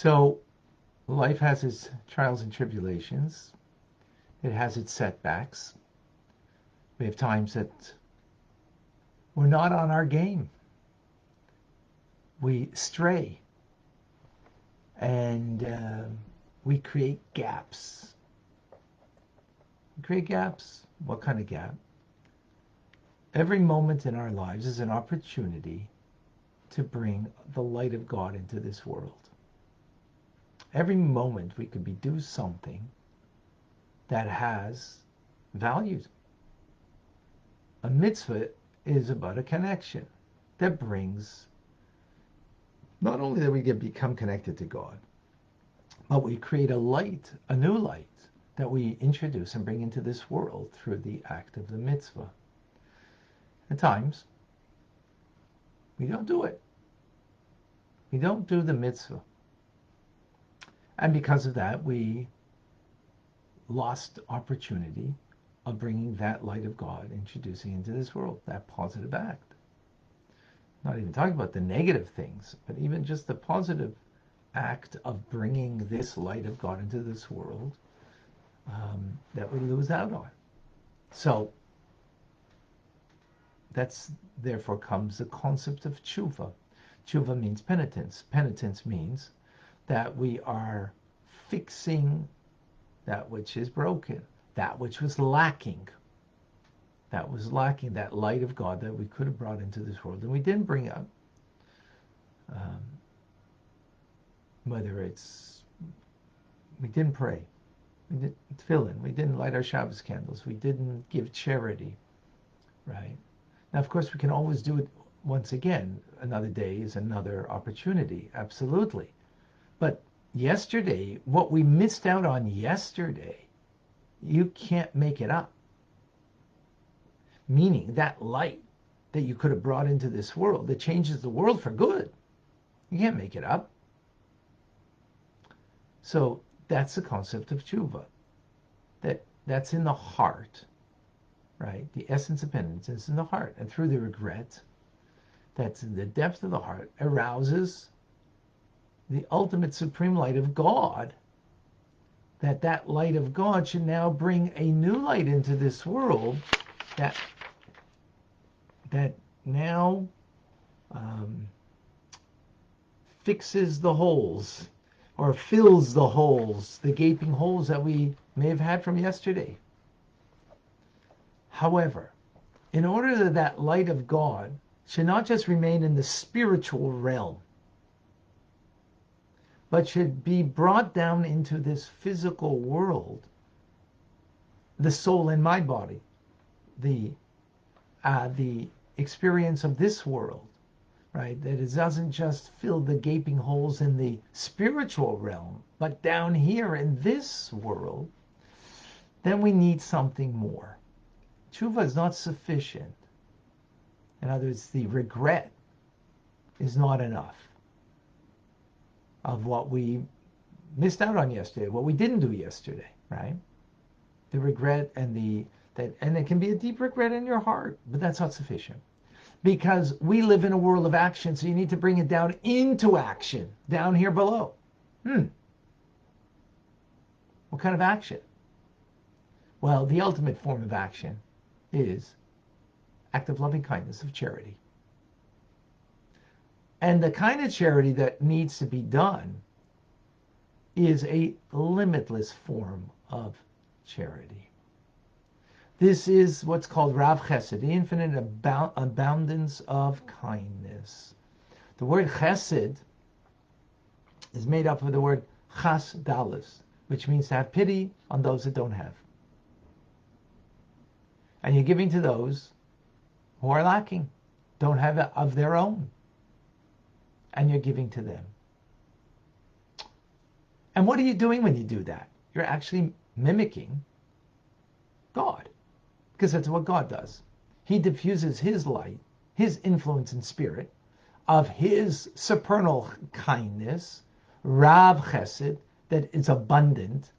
So life has its trials and tribulations. It has its setbacks. We have times that we're not on our game. We stray. And we create gaps. We create gaps. What kind of gap? Every moment in our lives is an opportunity to bring the light of God into this world. Every moment we could do something that has value. A mitzvah is about a connection that brings, not only that we become connected to God, but we create a light, a new light, that we introduce and bring into this world through the act of the mitzvah. At times, we don't do it. We don't do the mitzvah. And because of that, we lost opportunity of bringing that light of God, introducing into this world, that positive act. Not even talking about the negative things, but even just the positive act of bringing this light of God into this world that we lose out on. So therefore comes the concept of tshuva. Tshuva means penitence. Penitence means that we are fixing that which is broken, that which was lacking. That was lacking, that light of God that we could have brought into this world, and we didn't bring up. Whether it's, we didn't pray, we didn't tefillin, we didn't light our Shabbos candles, we didn't give charity, right? Now, of course, we can always do it once again. Another day is another opportunity, absolutely. But yesterday, what we missed out on yesterday, you can't make it up. Meaning that light that you could have brought into this world that changes the world for good, you can't make it up. So that's the concept of tshuva. That's in the heart, right? The essence of penitence is in the heart. And through the regret that's in the depth of the heart arouses the ultimate supreme light of God. That light of God should now bring a new light into this world that now fixes the holes or fills the holes, the gaping holes that we may have had from yesterday. However, in order that that light of God should not just remain in the spiritual realm, but should be brought down into this physical world, the soul and my body, the experience of this world, right? That it doesn't just fill the gaping holes in the spiritual realm, but down here in this world, then we need something more. Tshuva is not sufficient. In other words, the regret is not enough of what we missed out on yesterday, what we didn't do yesterday, right? The regret and it can be a deep regret in your heart, but that's not sufficient. Because we live in a world of action, so you need to bring it down into action, down here below. What kind of action? Well, the ultimate form of action is act of loving kindness, of charity. And the kind of charity that needs to be done is a limitless form of charity. This is what's called Rav Chesed, the infinite abundance of kindness. The word Chesed is made up of the word Chas Dalis, which means to have pity on those that don't have. And you're giving to those who are lacking, don't have it of their own. And you're giving to them. And what are you doing when you do that? You're actually mimicking God. Because that's what God does. He diffuses his light, his influence and spirit of his supernal kindness, Rav Chesed, that is abundant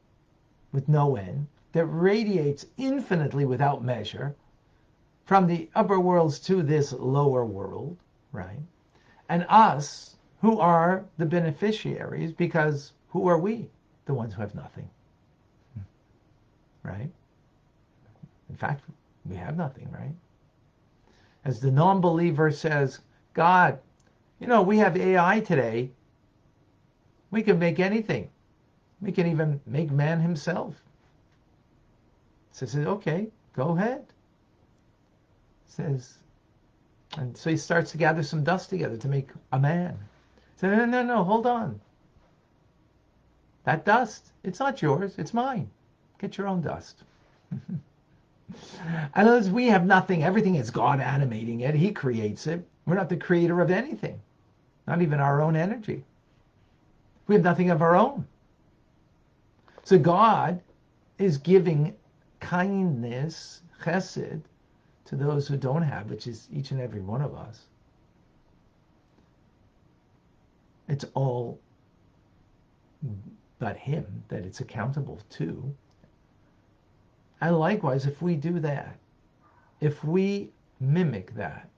with no end, that radiates infinitely without measure from the upper worlds to this lower world, right? And us, who are the beneficiaries, because who are we? The ones who have nothing, right? In fact, we have nothing, right? As the non-believer says, God, we have AI today. We can make anything. We can even make man himself. Says, okay, go ahead. Says, and so he starts to gather some dust together to make a man. Says, no, hold on. That dust, it's not yours, it's mine. Get your own dust. And as we have nothing, everything is God animating it. He creates it. We're not the creator of anything, not even our own energy. We have nothing of our own. So God is giving kindness, chesed, to those who don't have, which is each and every one of us. It's all but him that it's accountable to. And likewise, if we do that, if we mimic that,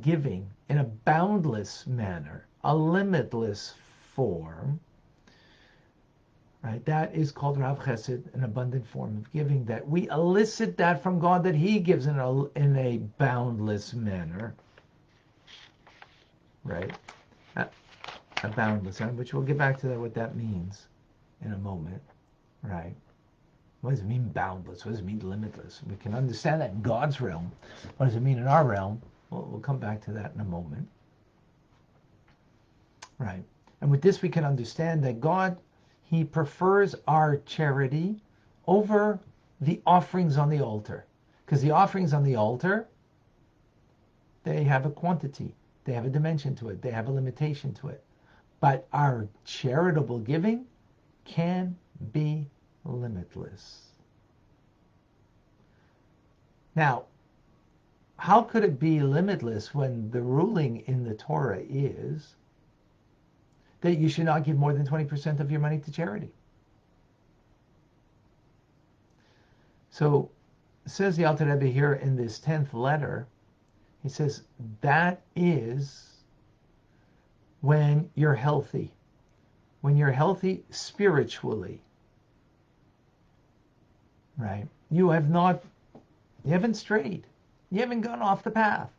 giving in a boundless manner, a limitless form, right? That is called Rav Chesed, an abundant form of giving, that we elicit that from God, that he gives in a boundless manner, right? A boundless manner, which we'll get back to that, what that means in a moment, right? What does it mean boundless? What does it mean limitless? We can understand that in God's realm. What does it mean in our realm? We'll come back to that in a moment, right? And with this, we can understand that God, he prefers our charity over the offerings on the altar. Because the offerings on the altar, they have a quantity, they have a dimension to it, they have a limitation to it. But our charitable giving can be limitless. Now, how could it be limitless when the ruling in the Torah is that you should not give more than 20% of your money to charity? So says the Alter Rebbe here in this 10th letter, he says that is when you're healthy spiritually, right? You haven't strayed. You haven't gone off the path.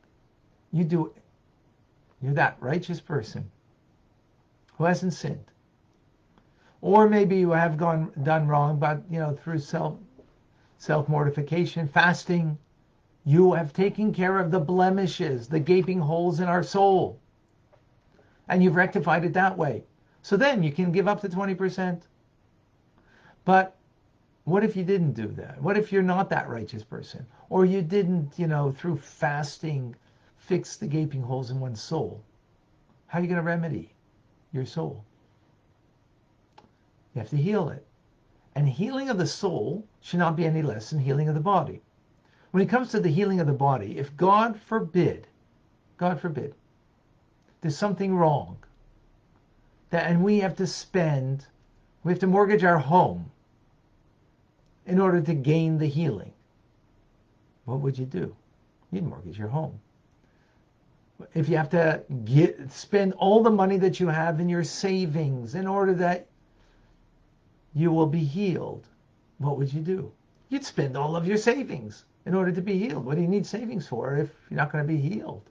You're that righteous person who hasn't sinned. Or maybe you have done wrong, but through self-mortification, fasting, you have taken care of the blemishes, the gaping holes in our soul. And you've rectified it that way. So then you can give up to 20%. But what if you didn't do that? What if you're not that righteous person? Or you didn't, through fasting, fix the gaping holes in one's soul? How are you going to remedy your soul? You have to heal it. And healing of the soul should not be any less than healing of the body. When it comes to the healing of the body, if God forbid, there's something wrong, and we have to mortgage our home in order to gain the healing, what would you do? You'd mortgage your home. If you have to spend all the money that you have in your savings in order that you will be healed, what would you do? You'd spend all of your savings in order to be healed. What do you need savings for if you're not going to be healed?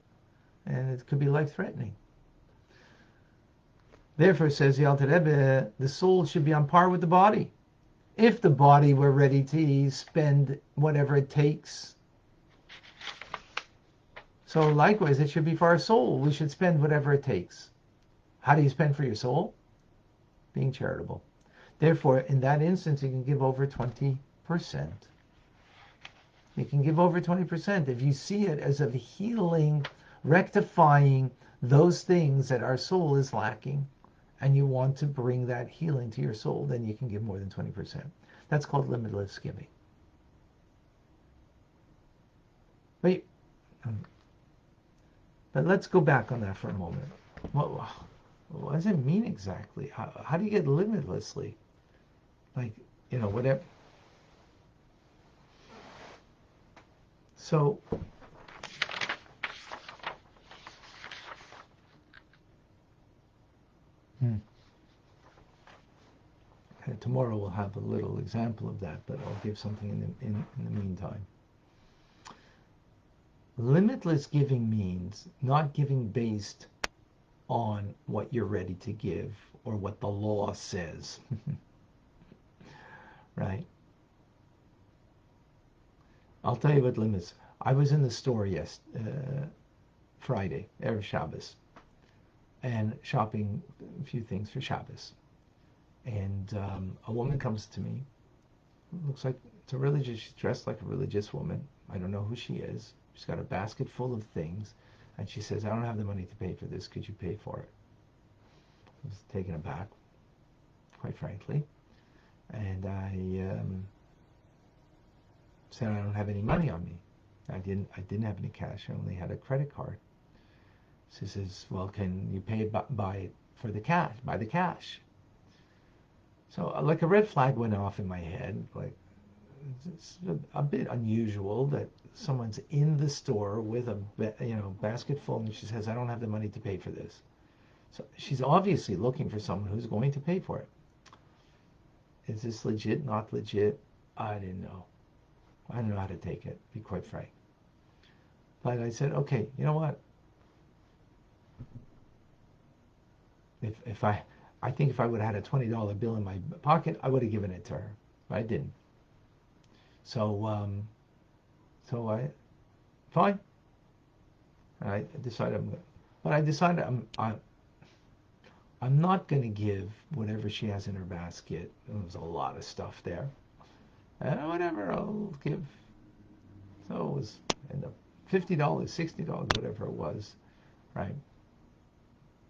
And it could be life-threatening. Therefore, says the Alter Rebbe, the soul should be on par with the body. If the body were ready to spend whatever it takes, so likewise it should be for our soul. We should spend whatever it takes. How do you spend for your soul? Being charitable. Therefore, in that instance, you can give over 20%. You can give over 20% if you see it as a healing, rectifying those things that our soul is lacking, and you want to bring that healing to your soul, then you can give more than 20%. That's called limitless giving. But let's go back on that for a moment. What does it mean exactly? How do you get limitlessly? Whatever. So, Hmm. And tomorrow we'll have a little example of that, but I'll give something in the meantime. Limitless giving means not giving based on what you're ready to give or what the law says, right? I'll tell you what limits. I was in the store Friday, Erev Shabbos, and shopping a few things for Shabbos. And a woman comes to me, looks like it's a religious, she's dressed like a religious woman. I don't know who she is. She's got a basket full of things. And she says, I don't have the money to pay for this. Could you pay for it? I was taken aback, quite frankly. And I said, I don't have any money on me. I didn't have any cash. I only had a credit card. She says, well, can you pay by the cash? So like a red flag went off in my head. Like, it's a bit unusual that someone's in the store with a basket full, and she says, I don't have the money to pay for this. So she's obviously looking for someone who's going to pay for it. Is this legit, not legit? I didn't know. I don't know how to take it, to be quite frank. But I said, okay, you know what? If I think if I would have had a $20 bill in my pocket, I would have given it to her. But I didn't. So I fine. I decided I'm not going to give whatever she has in her basket. There's a lot of stuff there. Whatever I'll give. So it was end up $50, $60, whatever it was, right?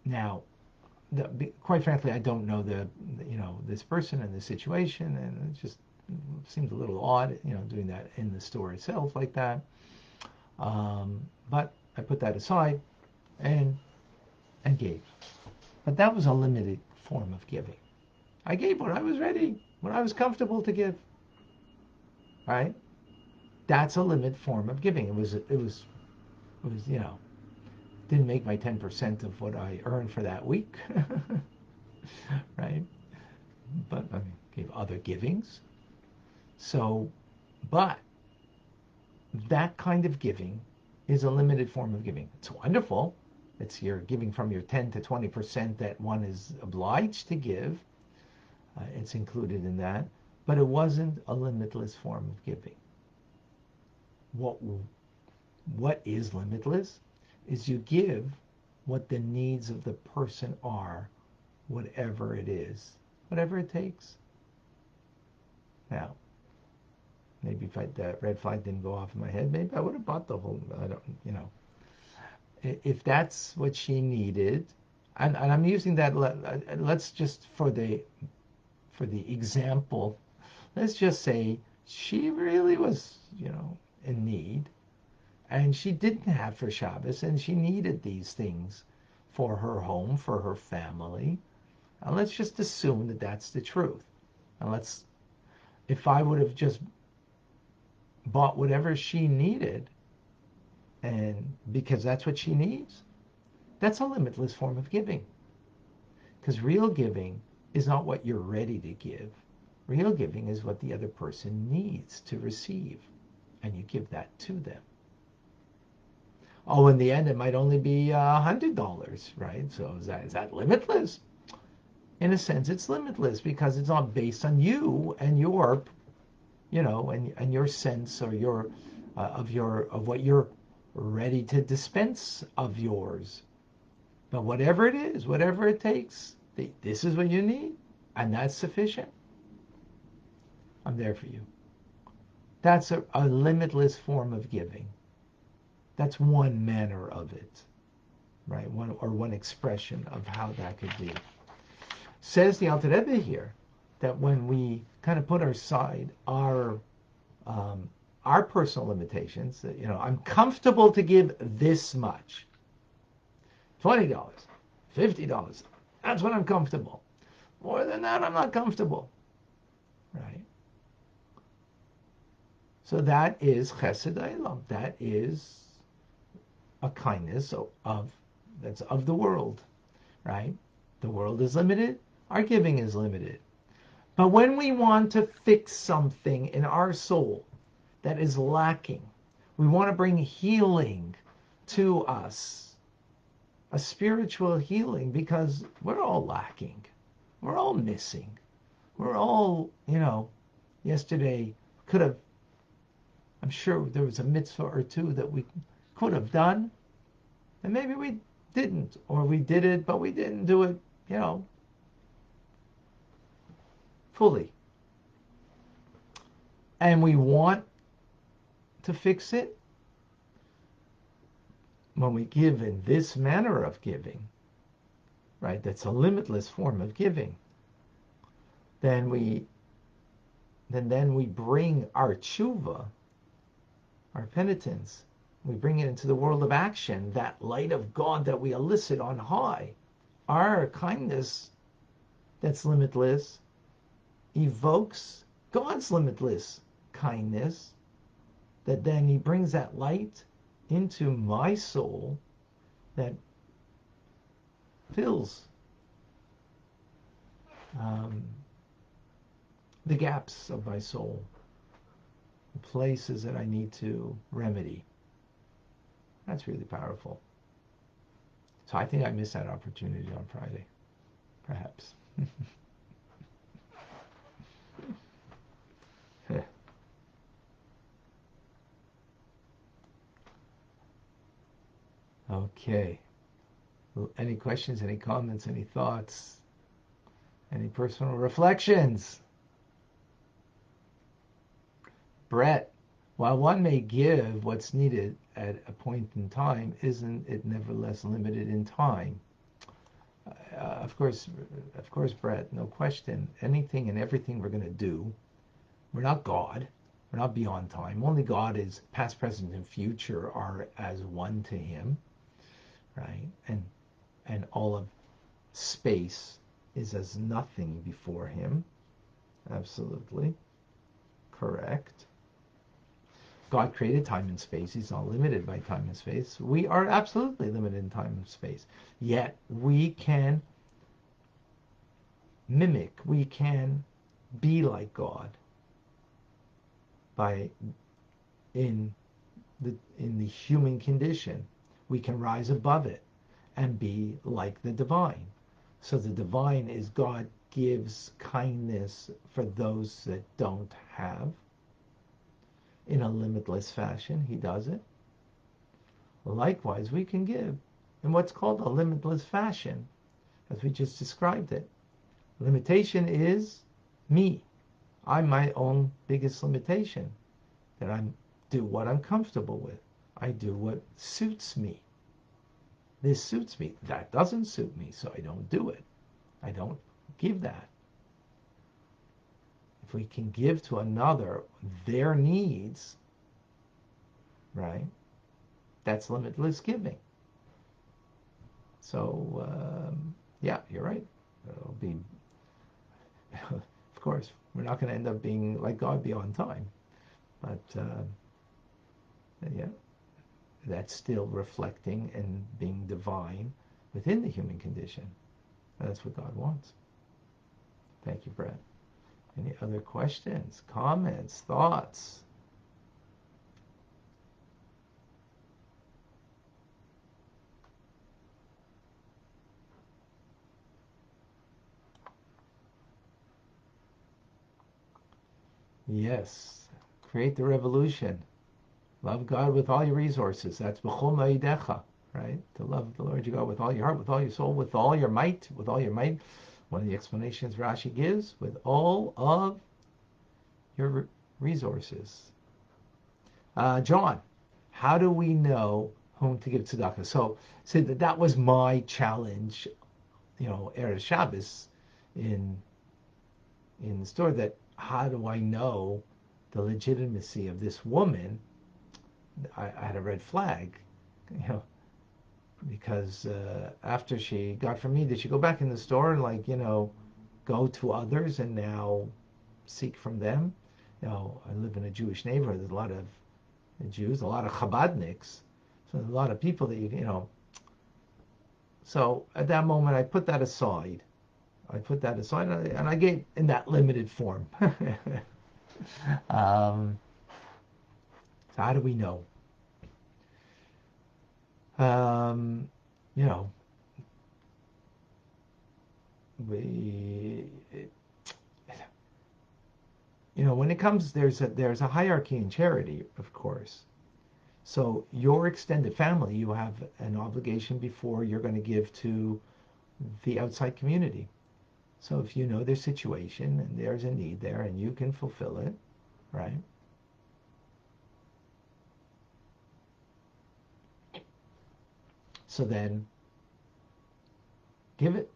Now, quite frankly, I don't know this person and the situation, and it just seems a little odd, doing that in the store itself like that. But I put that aside and gave. But that was a limited form of giving. I gave when I was ready, when I was comfortable to give. Right? That's a limited form of giving. It was didn't make my 10% of what I earned for that week. Right? But I gave other givings. So, but that kind of giving is a limited form of giving. It's wonderful. It's you're giving from your 10 to 20% that one is obliged to give. It's included in that. But it wasn't a limitless form of giving. What is limitless is you give what the needs of the person are, whatever it is, whatever it takes. Now, maybe if that red flag didn't go off in my head, maybe I would have bought the whole, If that's what she needed, and I'm using that, let's just, for the example, let's just say she really was, in need, and she didn't have for Shabbos, and she needed these things for her home, for her family. And let's just assume that that's the truth. And if I would have just bought whatever she needed, and because that's what she needs, that's a limitless form of giving. Because real giving is not what you're ready to give. Real giving is what the other person needs to receive, and you give that to them. Oh, in the end, it might only be $100, right? So is that limitless? In a sense, it's limitless because it's not based on you and your, and your sense or your of what you're ready to dispense of yours. But whatever it is, whatever it takes, this is what you need, and that's sufficient. I'm there for you. That's a limitless form of giving. That's one manner of it, right? One expression of how that could be. Says the Alter Rebbe here that when we kind of put aside our personal limitations, that I'm comfortable to give this much, $20, $50. That's when I'm comfortable. More than that, I'm not comfortable, right? So that is chesed olam. That is a kindness that's of the world, right? The world is limited. Our giving is limited. But when we want to fix something in our soul that is lacking, we want to bring healing to us, a spiritual healing, because we're all lacking. We're all missing. We're all, yesterday could have, I'm sure there was a mitzvah or two that we could have done, and maybe we didn't, or we did it, but we didn't do it, fully. And we want to fix it. When we give in this manner of giving, right, that's a limitless form of giving, then we bring our tshuva, our penitence, we bring it into the world of action, that light of God that we elicit on high. Our kindness that's limitless evokes God's limitless kindness, that then he brings that light into my soul that fills the gaps of my soul, the places that I need to remedy. That's really powerful. So I think I missed that opportunity on Friday, perhaps. Okay. Any questions, any comments, any thoughts, any personal reflections? Brett, while one may give what's needed at a point in time, isn't it nevertheless limited in time? Of course, Brett, no question. Anything and everything we're going to do, we're not God. We're not beyond time. Only God is past, present, and future are as one to him, right? And all of space is as nothing before him. Absolutely correct. God created time and space. He's not limited by time and space. We are absolutely limited in time and space. Yet we can mimic, we can be like God in the human condition. We can rise above it and be like the divine. So the divine is God gives kindness for those that don't have. In a limitless fashion, he does it. Likewise, we can give in what's called a limitless fashion, as we just described it. Limitation is me. I'm my own biggest limitation, that I do what I'm comfortable with. I do what suits me. This suits me. That doesn't suit me, so I don't do it. I don't give that. If we can give to another their needs, right, that's limitless giving. So, yeah, you're right. It'll be, of course, we're not going to end up being like God beyond time. But, yeah, that's still reflecting and being divine within the human condition. That's what God wants. Thank you, Brett. Any other questions, comments, thoughts? Yes. Create the revolution. Love God with all your resources. That's b'chol ma'idecha, right? To love the Lord your God with all your heart, with all your soul, with all your might, with all your might. One of the explanations Rashi gives, with all of your resources. John, how do we know whom to give tzedakah? So that was my challenge, Erev Shabbos in the store, that how do I know the legitimacy of this woman? I had a red flag, because after she got from me, did she go back in the store and go to others and now seek from them? I live in a Jewish neighborhood. There's a lot of Jews, a lot of Chabadniks, so there's a lot of people that So at that moment, I put that aside. And I gave in that limited form. um, so how do we know? Um, you know, we, when it comes, there's a hierarchy in charity, of course. So your extended family, you have an obligation before you're going to give to the outside community. So if you know their situation and there's a need there and you can fulfill it, right? So then give it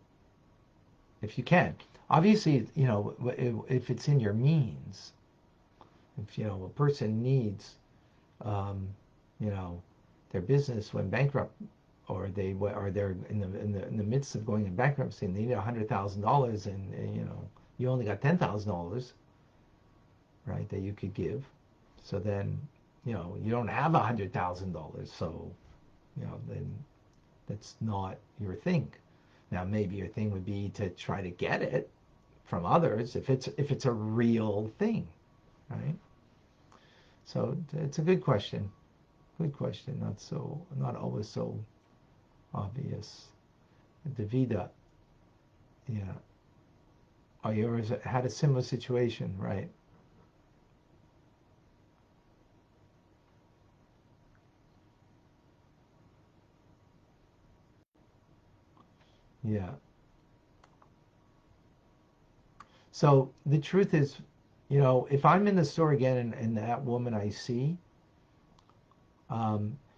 if you can. Obviously, if it's in your means, if a person needs, um, you know, their business went bankrupt, or they're in the midst of going in bankruptcy and they need $100,000, and you only got $10,000, right, that you could give. So then you don't have $100,000, so then that's not your thing. Now maybe your thing would be to try to get it from others if it's a real thing, right? So it's a good question. Good question. Not always so obvious. Davida, yeah. Oh, you ever had a similar situation, right? Yeah. So the truth is, if I'm in the store again and that woman I see,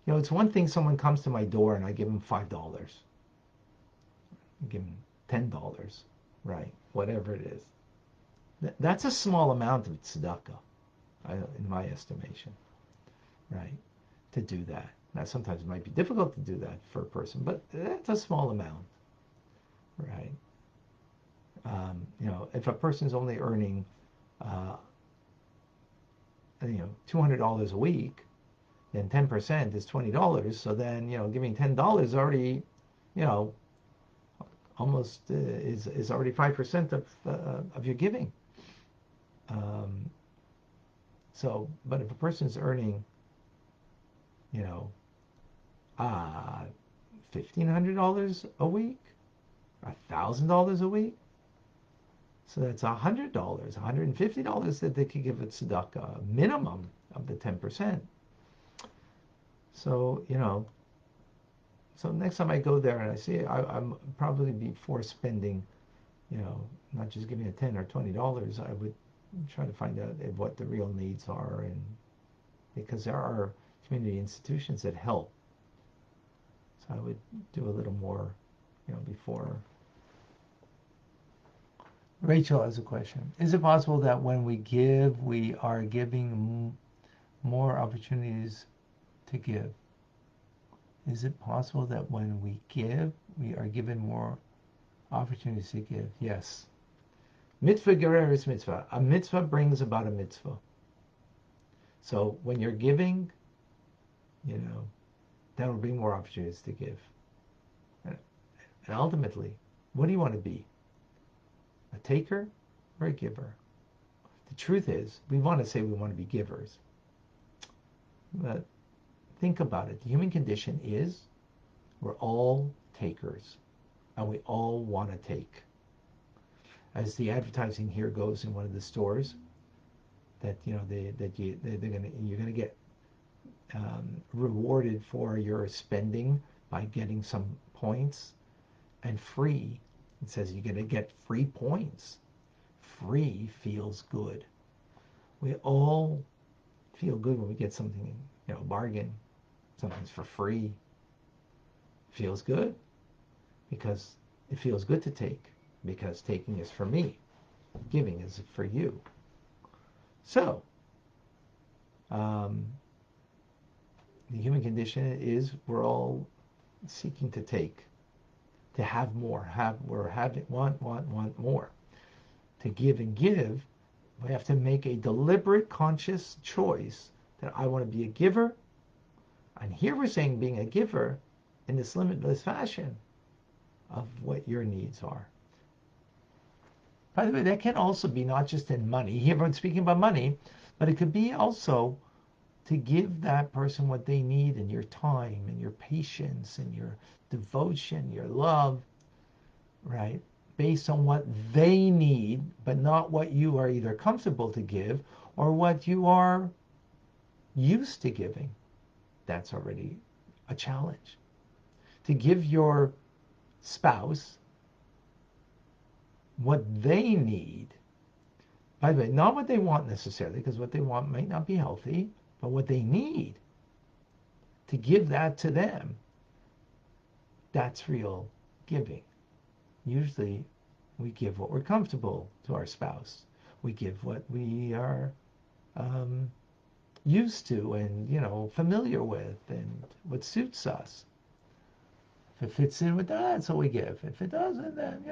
it's one thing someone comes to my door and I give them $5, I give them $10, right? Whatever it is. That's a small amount of tzedakah, in my estimation, right? To do that. Now, sometimes it might be difficult to do that for a person, but that's a small amount, right? If a person's only earning, uh, $200 a week, then 10% is $20. So then, giving $10 already, you know, almost is already 5% of your giving. Um, but if a person's earning, you know, uh, $1,500 a week, $1,000 a week, so that's $100, $150 that they could give a tzedakah, minimum of the 10%. So, so next time I go there and I see it, I'm probably before spending, not just giving a $10 or $20, I would try to find out what the real needs are, and because there are community institutions that help. So I would do a little more, before. Rachel has a question. Is it possible that when we give, we are giving more opportunities to give? Is it possible that when we give, we are given more opportunities to give? Yes. Mitzvah gereris mitzvah. A mitzvah brings about a mitzvah. So when you're giving, that will bring more opportunities to give. And ultimately, what do you want to be? A taker or a giver? The truth is, we want to say we want to be givers. But think about it. The human condition is we're all takers, and we all want to take. As the advertising here goes in one of the stores, that you're gonna get rewarded for your spending by getting some points, and free. It says you're gonna get free points. Free feels good. We all feel good when we get something, bargain. Something's for free. Feels good because it feels good to take, because taking is for me, giving is for you. So, um, the human condition is we're all seeking to take, to have more, we're having want more. To give and give, we have to make a deliberate, conscious choice that I want to be a giver. And here we're saying being a giver in this limitless fashion. of what your needs are. By the way, that can also be not just in money. Here, everyone's speaking about money, but it could be also to give that person what they need in your time and your patience and your devotion, your love, right? Based on what they need, but not what you are either comfortable to give or what you are used to giving. That's already a challenge. To give your spouse what they need, by the way, not what they want necessarily, because what they want might not be healthy, but what they need, to give that to them, that's real giving. Usually we give what we're comfortable to our spouse. We give what we are used to and familiar with and what suits us. If it fits in with that, that's what we give. If it doesn't, then.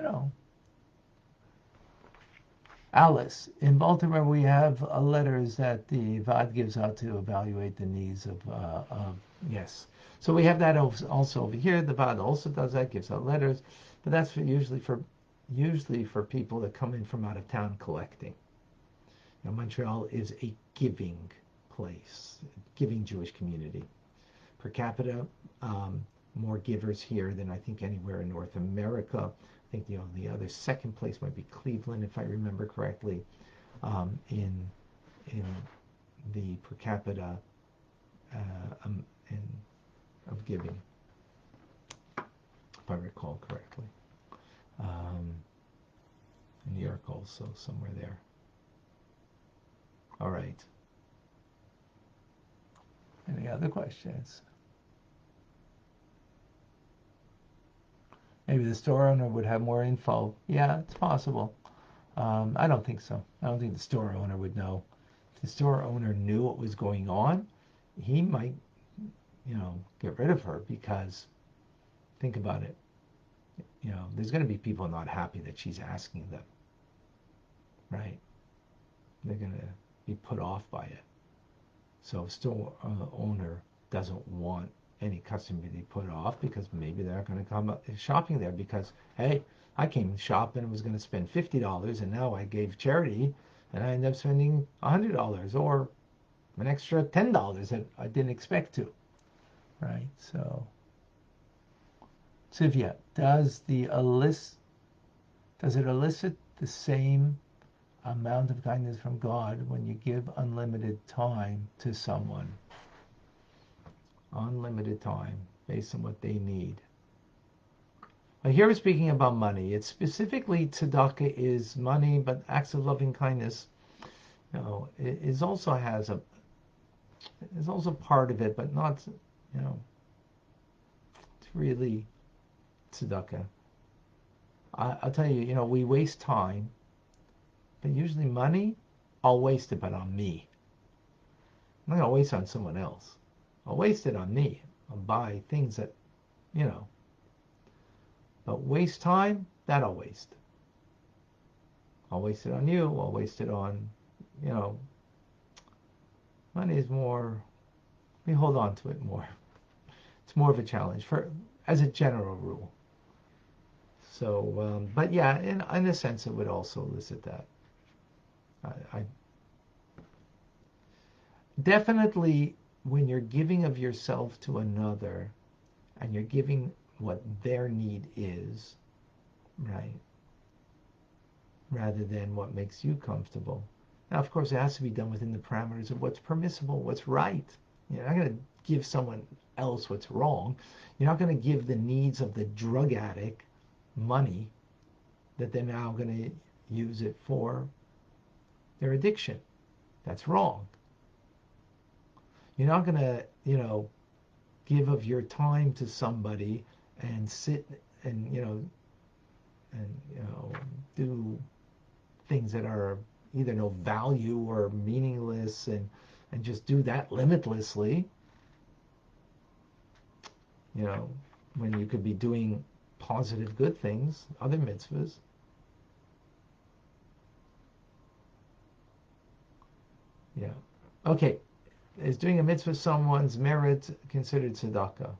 Alice, in Baltimore, we have letters that the VAD gives out to evaluate the needs of yes. So we have that also over here. The VAD also does that, gives out letters, but that's usually for people that come in from out of town collecting. Montreal is a giving place, giving Jewish community. Per capita, more givers here than I think anywhere in North America. I think the only other second place might be Cleveland, if I remember correctly, in the per capita of giving, if I recall correctly. New York also, somewhere there. All right. Any other questions? Maybe the store owner would have more info. Yeah, it's possible. I don't think so. I don't think the store owner would know. If the store owner knew what was going on, he might, get rid of her because, think about it. There's going to be people not happy that she's asking them, right? They're going to be put off by it. So if store owner doesn't want any customer to be put off because maybe they're not going to come shopping there because, hey, I came to shop and was going to spend $50 and now I gave charity and I ended up spending $100 or an extra $10 that I didn't expect to, right? So, Sivya, does it elicit the same amount of kindness from God when you give unlimited time to someone? Unlimited time based on what they need. Here we're speaking about money. It's specifically tzedakah is money, but acts of loving kindness, is also part of it, but not, it's really tzedakah. I'll tell you, we waste time, but usually money, I'll waste it, but on me. I'm not gonna waste it on someone else. I'll waste it on me. I'll buy things that, but waste time, that I'll waste. I'll waste it on you. I'll waste it on, money is more, we hold on to it more. It's more of a challenge as a general rule. So, but yeah, in a sense, it would also elicit that. I definitely, when you're giving of yourself to another and you're giving what their need is, right, rather than what makes you comfortable. Now, of course, it has to be done within the parameters of what's permissible, what's right. You're not going to give someone else what's wrong. You're not going to give the needs of the drug addict money that they're now going to use it for their addiction. That's wrong. You're not going to, give of your time to somebody and sit and, do things that are either no value or meaningless and just do that limitlessly. When you could be doing positive good things, other mitzvahs. Yeah. Okay. Is doing a mitzvah someone's merit considered tzedakah?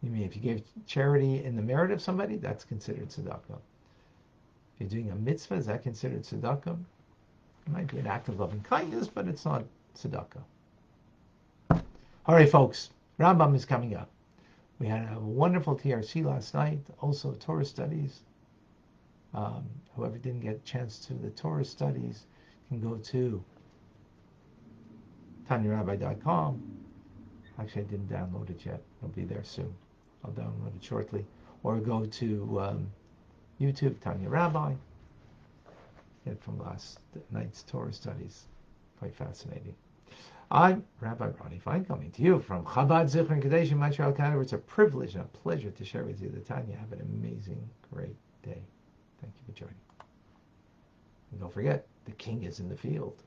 You mean if you gave charity in the merit of somebody, that's considered tzedakah. If you're doing a mitzvah, is that considered tzedakah? It might be an act of loving kindness, but it's not tzedakah. All right, folks, Rambam is coming up. We had a wonderful TRC last night, also Torah studies. Whoever didn't get a chance to the Torah studies can go to TanyaRabbi.com. Actually, I didn't download it yet. It'll be there soon. I'll download it shortly. Or go to YouTube, Tanya Rabbi. Get from last night's Torah studies. Quite fascinating. I'm Rabbi Ronnie Fine, coming to you from Chabad Zichron Kadesh in Montreal, Canada. It's a privilege and a pleasure to share with you the Tanya. Have an amazing, great day. Thank you for joining. And don't forget, the king is in the field.